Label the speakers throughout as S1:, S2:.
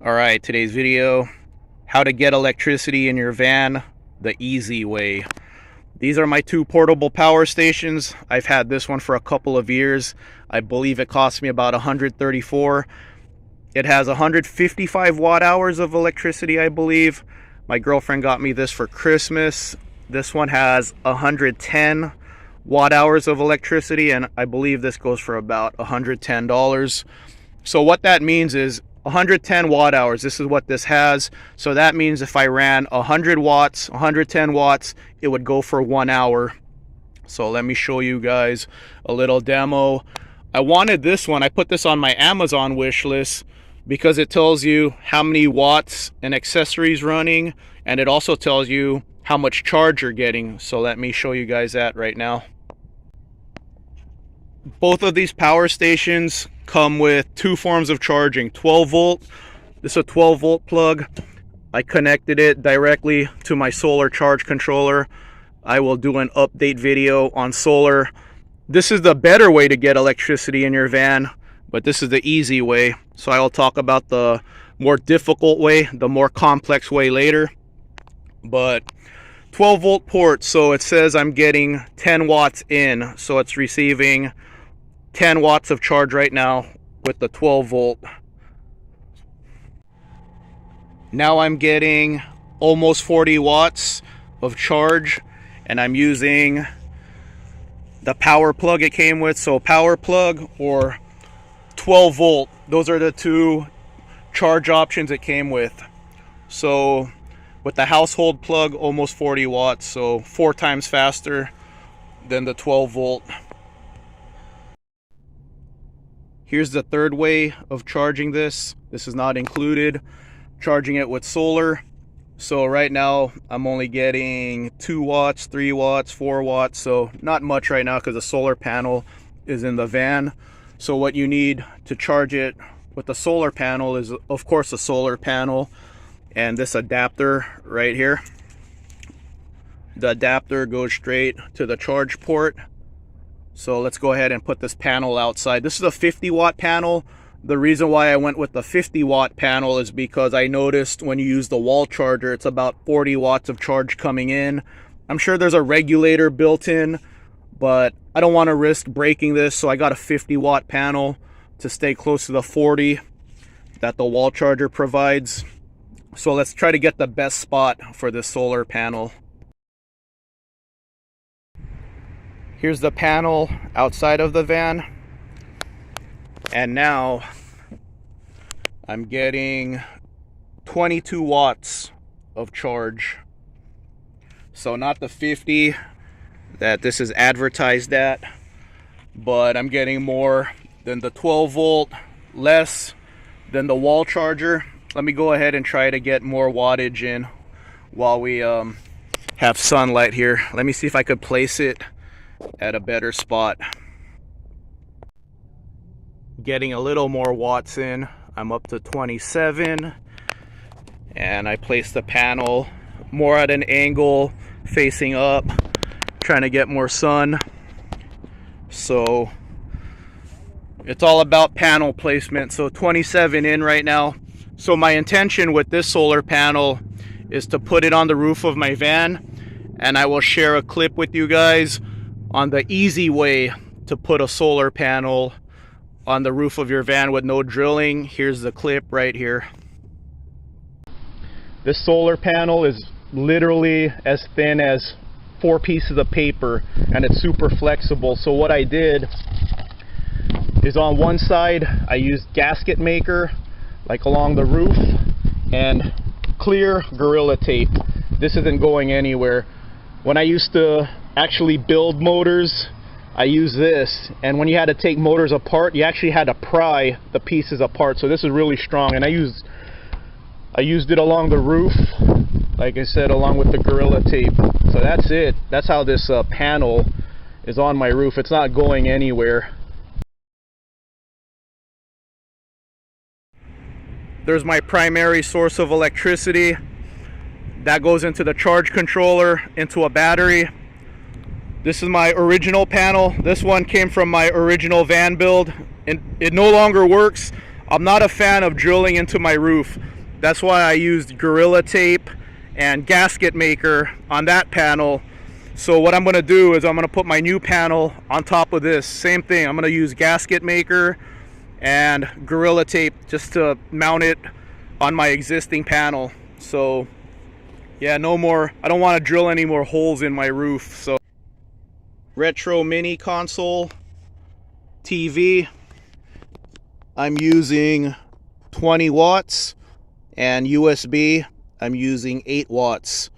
S1: Alright, today's video, how to get electricity in your van the easy way. These are my two portable power stations. I've had this one for a couple of years. I believe it cost me about $134. It has 155 watt hours of electricity, I believe. My girlfriend got me this for Christmas. This one has 110 watt hours of electricity, and I believe this goes for about $110. So what that means is 110 watt hours. This is what this has. So that means if I ran 100 watts, 110 watts, it would go for 1 hour. So let me show you guys a little demo. I wanted this one. I put this on my Amazon wish list because it tells you how many watts and accessories running, and it also tells you how much charge you're getting. So let me show you guys that right now. Both of these power stations come with two forms of charging. 12 volt. This is a 12 volt plug. I connected it directly to my solar charge controller. I will do an update video on solar. This is the better way to get electricity in your van, but this is the easy way. So I will talk about the more difficult way, the more complex way later. But 12 volt port, so it says I'm getting 10 watts in, so it's receiving 10 watts of charge right now with the 12 volt. Now I'm getting almost 40 watts of charge, and I'm using the power plug it came with. So power plug or 12 volt, those are the two charge options it came with. So with the household plug, almost 40 watts, so 4 times faster than the 12 volt. Here's the third way of charging this. This is not included. Charging it with solar. So right now I'm only getting 2 watts, 3 watts, 4 watts. So not much right now because the solar panel is in the van. So what you need to charge it with the solar panel is, of course, a solar panel and this adapter right here. The adapter goes straight to the charge port. So let's go ahead and put this panel outside. This is a 50 watt panel. The reason why I went with the 50 watt panel is because I noticed when you use the wall charger, it's about 40 watts of charge coming in. I'm sure there's a regulator built in, but I don't want to risk breaking this. So I got a 50 watt panel to stay close to the 40 that the wall charger provides. So let's try to get the best spot for this solar panel. Here's the panel outside of the van. And now I'm getting 22 watts of charge. So not the 50 that this is advertised at, but I'm getting more than the 12 volt, less than the wall charger. Let me go ahead and try to get more wattage in while we have sunlight here. Let me see if I could place it at a better spot. Getting a little more watts in. I'm up to 27, and I placed the panel more at an angle facing up, trying to get more sun. So it's all about panel placement. So 27 in right now. So my intention with this solar panel is to put it on the roof of my van, and I will share a clip with you guys on the easy way to put a solar panel on the roof of your van with no drilling. Here's the clip right here. This solar panel is literally as thin as 4 pieces of paper, and it's super flexible. So what I did is on one side I used gasket maker like along the roof and clear Gorilla Tape. This isn't going anywhere. When I used to actually build motors, I use this, and when you had to take motors apart, you actually had to pry the pieces apart. So this is really strong, and I used it along the roof, like I said, along with the Gorilla Tape. So that's it. That's how this panel is on my roof. It's not going anywhere. There's my primary source of electricity. That goes into the charge controller, into a battery. This is my original panel. This one came from my original van build, and it no longer works. I'm not a fan of drilling into my roof. That's why I used Gorilla Tape and gasket maker on that panel. So what I'm going to do is I'm going to put my new panel on top of this. Same thing, I'm going to use gasket maker and Gorilla Tape just to mount it on my existing panel. So yeah, no more, I don't want to drill any more holes in my roof. So retro mini console TV, I'm using 20 watts, and USB I'm using 8 watts.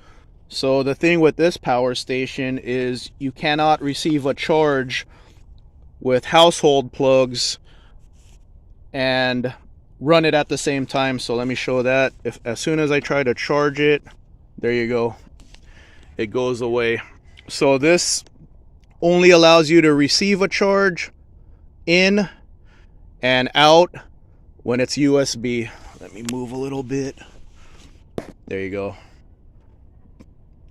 S1: So the thing with this power station is you cannot receive a charge with household plugs and run it at the same time. So let me show that. As soon as I try to charge it, there you go, it goes away. So this only allows you to receive a charge in and out when it's USB. Let me move a little bit. There you go.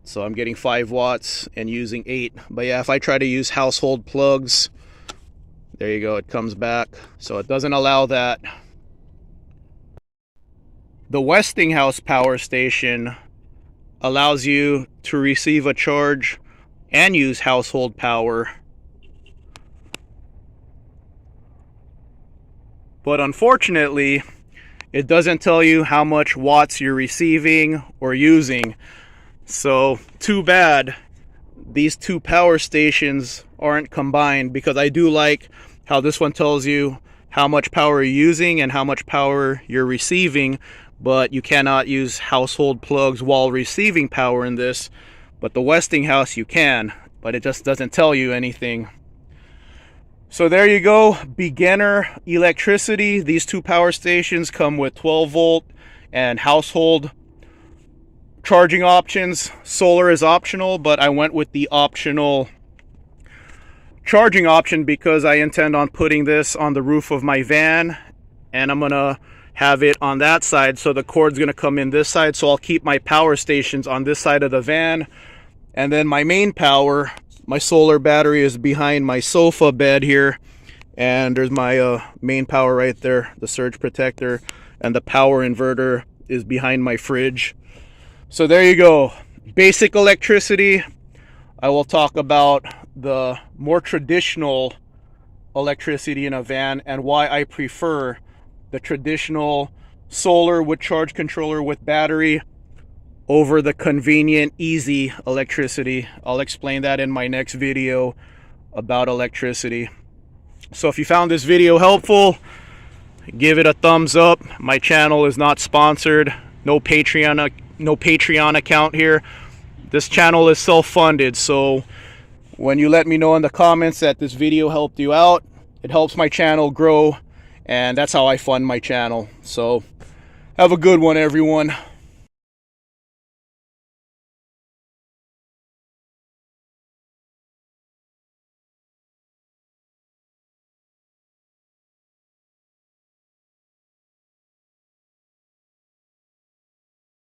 S1: So I'm getting 5 watts and using 8. But yeah, if I try to use household plugs, there you go, it comes back. So it doesn't allow that. The Westinghouse power station allows you to receive a charge and use household power. But unfortunately, it doesn't tell you how much watts you're receiving or using. So too bad these two power stations aren't combined, because I do like how this one tells you how much power you're using and how much power you're receiving, but you cannot use household plugs while receiving power in this. But the Westinghouse you can, but it just doesn't tell you anything. So there you go, beginner electricity. These two power stations come with 12 volt and household charging options. Solar is optional, but I went with the optional charging option because I intend on putting this on the roof of my van, and I'm gonna have it on that side, so the cord's gonna come in this side. So I'll keep my power stations on this side of the van, and then my main power, my solar battery, is behind my sofa bed here, and there's my main power right there, the surge protector, and the power inverter is behind my fridge. So there you go, basic electricity. I will talk about the more traditional electricity in a van and why I prefer the traditional solar with charge controller with battery over the convenient, easy electricity. I'll explain that in my next video about electricity. So if you found this video helpful, give it a thumbs up. My channel is not sponsored. No Patreon account here. This channel is self-funded, so when you let me know in the comments that this video helped you out, it helps my channel grow, and that's how I fund my channel. So have a good one, everyone.